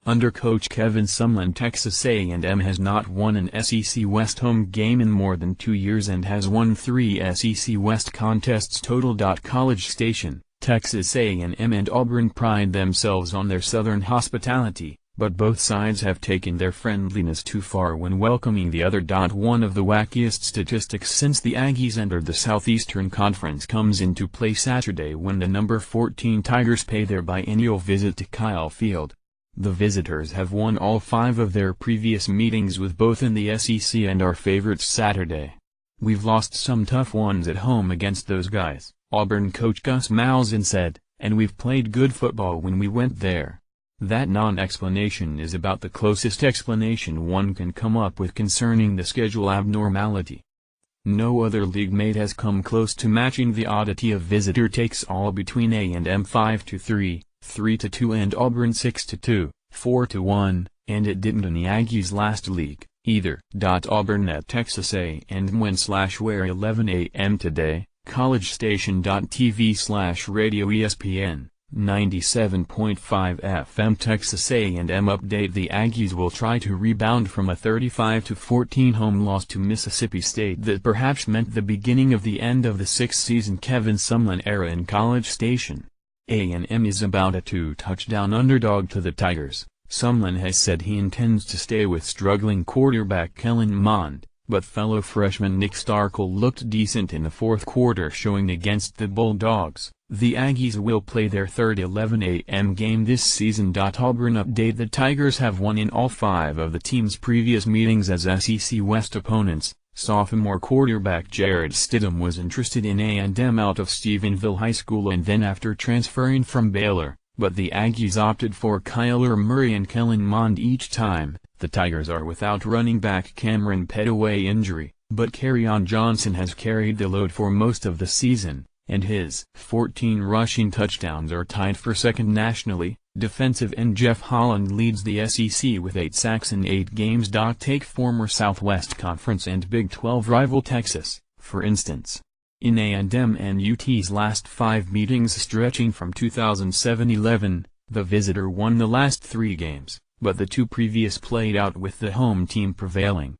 Under coach Kevin Sumlin, Texas A&M has not won an SEC West home game in more than 2 years and has won 3 SEC West contests total. College Station, Texas A&M and Auburn pride themselves on their Southern hospitality, but both sides have taken their friendliness too far when welcoming the other. One of the wackiest statistics since the Aggies entered the Southeastern Conference comes into play Saturday when the number 14 Tigers pay their biennial visit to Kyle Field. The visitors have won all 5 of their previous meetings with both in the SEC and are favorites Saturday. "We've lost some tough ones at home against those guys," Auburn coach Gus Malzahn said, "and we've played good football when we went there." That non-explanation is about the closest explanation one can come up with concerning the schedule abnormality. No other league mate has come close to matching the oddity of visitor takes all between A&M 5-3, 3-2 and Auburn 6-2, 4-1, and it didn't in the Aggies' last league, either. Auburn at Texas A&M when/where 11 a.m. today, collegestation.tv/radio ESPN, 97.5 FM Texas A&M update. The Aggies will try to rebound from a 35-14 home loss to Mississippi State that perhaps meant the beginning of the end of the 6-season Kevin Sumlin era in College Station. A&M is about a 2-touchdown underdog to the Tigers. Sumlin has said he intends to stay with struggling quarterback Kellen Mond, but fellow freshman Nick Starkel looked decent in the fourth quarter showing against the Bulldogs. The Aggies will play their third 11 a.m. game this season. Auburn update: the Tigers have won in all 5 of the team's previous meetings as SEC West opponents. Sophomore quarterback Jarrett Stidham was interested in A&M out of Stephenville High School and then after transferring from Baylor, but the Aggies opted for Kyler Murray and Kellen Mond each time. The Tigers are without running back Cameron Petaway injury, but Kerryon Johnson has carried the load for most of the season, and his 14 rushing touchdowns are tied for second nationally. Defensive end Jeff Holland leads the SEC with 8 sacks in 8 games. Take former Southwest Conference and Big 12 rival Texas, for instance. In A&M and UT's last 5 meetings stretching from 2007-11, the visitor won the last 3 games, but the 2 previous played out with the home team prevailing.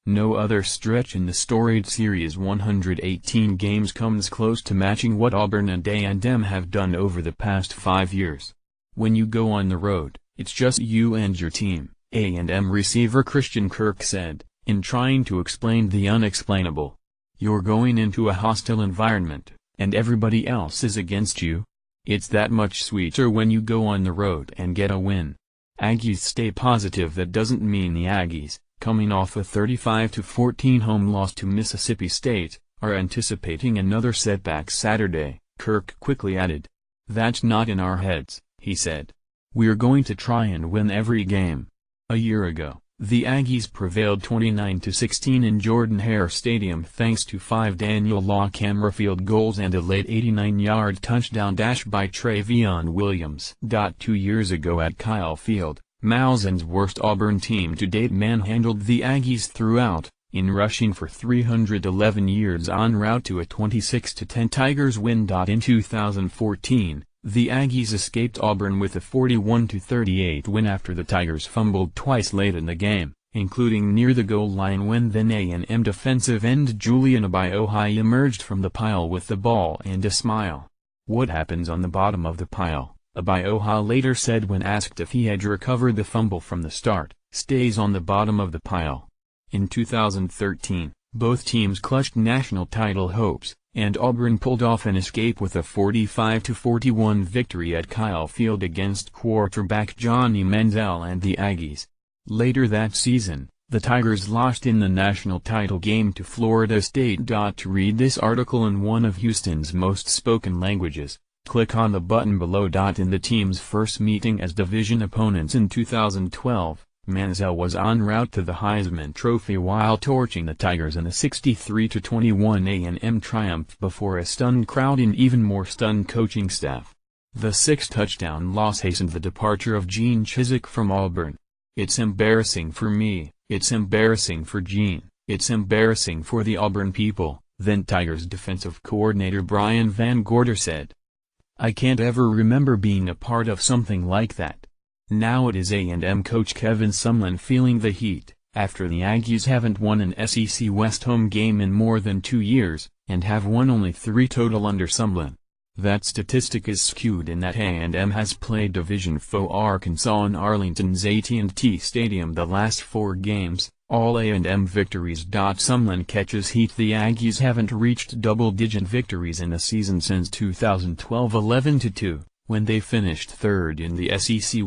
No other stretch in the storied series' 118 games comes close to matching what Auburn and A&M have done over the past 5 years. When you go on the road, it's just you and your team, A&M receiver Christian Kirk said, in trying to explain the unexplainable. You're going into a hostile environment, and everybody else is against you. It's that much sweeter when you go on the road and get a win. Aggies stay positive. That doesn't mean the Aggies, coming off a 35-14 home loss to Mississippi State, are anticipating another setback Saturday, Kirk quickly added. That's not in our heads, he said. We're going to try and win every game. A year ago, the Aggies prevailed 29-16 in Jordan-Hare Stadium thanks to 5 Daniel Law camera field goals and a late 89-yard touchdown dash by Travion Williams. 2 years ago at Kyle Field, Malzahn's worst Auburn team to date manhandled the Aggies throughout, in rushing for 311 yards en route to a 26-10 Tigers win. In 2014, the Aggies escaped Auburn with a 41-38 win after the Tigers fumbled twice late in the game, including near the goal line when then A&M defensive end Julian Abayohi emerged from the pile with the ball and a smile. What happens on the bottom of the pile, Abayohi later said when asked if he had recovered the fumble from the start, stays on the bottom of the pile. In 2013, both teams clutched national title hopes, and Auburn pulled off an escape with a 45-41 victory at Kyle Field against quarterback Johnny Manziel and the Aggies. Later that season, the Tigers lost in the national title game to Florida State. To read this article in one of Houston's most spoken languages, click on the button below. In the team's first meeting as division opponents in 2012, Manziel was en route to the Heisman Trophy while torching the Tigers in a 63-21 A&M triumph before a stunned crowd and even more stunned coaching staff. The 6-touchdown loss hastened the departure of Gene Chizik from Auburn. It's embarrassing for me, it's embarrassing for Gene, it's embarrassing for the Auburn people, then Tigers defensive coordinator Brian Van Gorder said. I can't ever remember being a part of something like that. Now it is A&M coach Kevin Sumlin feeling the heat, after the Aggies haven't won an SEC West home game in more than 2 years, and have won only 3 total under Sumlin. That statistic is skewed in that A&M has played division foe Arkansas in Arlington's AT&T Stadium the last 4 games, all A&M victories. Sumlin catches heat. The Aggies haven't reached double-digit victories in a season since 2012, 11-2, when they finished 3rd in the SEC.